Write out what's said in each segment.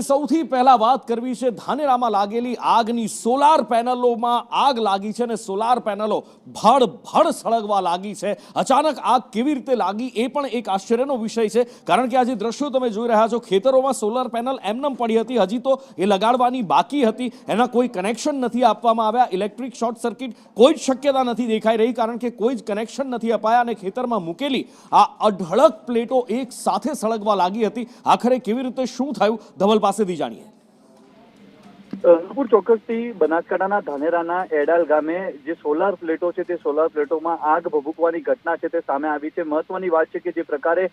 અમારી સૌથી પહેલા વાત કરવી છે ધાનેરામાં લાગેલી આગની સોલાર પેનલોમાં આગ લાગી છે અને સોલાર પેનલો ભડ સળગવા લાગી છે। અચાનક આગ કેવી રીતે લાગી એ પણ એક આશ્ચર્યનો વિષય છે, કારણ કે આ જે દ્રશ્યો તમે જોઈ રહ્યા છો, ખેતરોમાં સોલાર પેનલ એમનેમ પડી હતી, હજી તો એ લગાડવાની બાકી હતી, એના કોઈ કનેક્શન નથી આપવામાં આવ્યા। ઇલેક્ટ્રિક શોર્ટ સર્કિટ કોઈ જ શક્યતા નથી દેખાઈ રહી, કારણ કે કોઈ જ કનેક્શન નથી અપાયા અને ખેતરમાં મૂકેલી આ અઢળક પ્લેટો એક સાથે સળગવા લાગી હતી। આખરે કેવી રીતે શું થયું, ધવલ પાસેથી જાણીએ। નુપુર, ચોક્કસથી બનાસકાંઠાના ધાનેરાના એડાલ ગામે જે સોલાર પ્લેટો છે તે સોલાર પ્લેટોમાં આગ ભભૂકવાની ઘટના છે તે સામે આવી છે। મહત્વની વાત છે કે જે પ્રકારે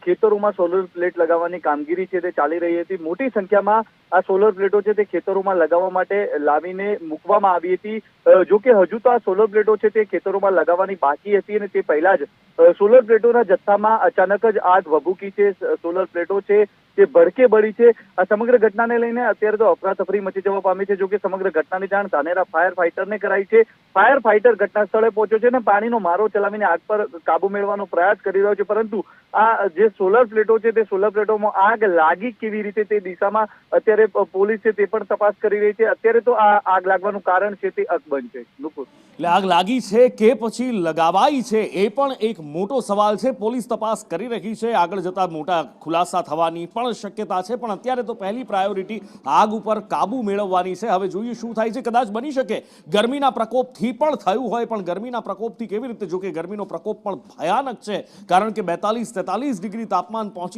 ખેતરોમાં સોલર પ્લેટ લગાવવાની કામગીરી છે તે ચાલી રહી હતી, મોટી સંખ્યામાં આ સોલર પ્લેટો છે તે ખેતરોમાં લગાવવા માટે લાવીને મૂકવામાં આવી હતી। જો કે હજુ તો આ સોલર પ્લેટો છે તે ખેતરોમાં લગાવવાની બાકી હતી અને તે પહેલા જ સોલર પ્લેટોના જથ્થામાં અચાનક જ આગ ભભૂકી છે। સોલર પ્લેટો છે તે ભડકે બળી છે। આ સમગ્ર ઘટનાને લઈને અત્યારે તો અફરાતફરી મચી જવા પામી છે। જો કે સમગ્ર ઘટનાની જાણ ધાનેરા ફાયર ફાઈટરને કરાઈ છે। ફાયર ફાઈટર ઘટના સ્થળે પહોંચ્યો છે અને પાણીનો મારો ચલાવીને આગ પર કાબુ મેળવવાનો પ્રયાસ કરી રહ્યો છે, પરંતુ આ જે સોલર પ્લેટો છે તે સોલર પ્લેટોમાં આગ લાગી કેવી રીતે તે દિશામાં અત્યારે પોલીસ છે તે પણ તપાસ કરી રહી છે। અત્યારે તો આ આગ લાગવાનું કારણ છે તે અકબંધ છે। નુપુર, એટલે આગ લાગી છે કે પછી લગાવાઈ છે એ પણ એક મોટો સવાલ છે। પોલીસ તપાસ કરી રહી છે, આગળ જતા મોટા ખુલાસા થવાની પણ શક્યતા છે, પણ અત્યારે તો પહેલી પ્રાયોરિટી આગ ઉપર કાબુ મેળવવાની છે। હવે જોઈએ શું થાય છે। કદાચ બની શકે ગરમીના પ્રકોપથી પણ થયું હોય, પણ ગરમીના પ્રકોપથી કેવી રીતે, જો કે ગરમીનો પ્રકોપ પણ ભયાનક છે, કારણ કે 42-43 ડિગ્રી તાપમાન પહોંચી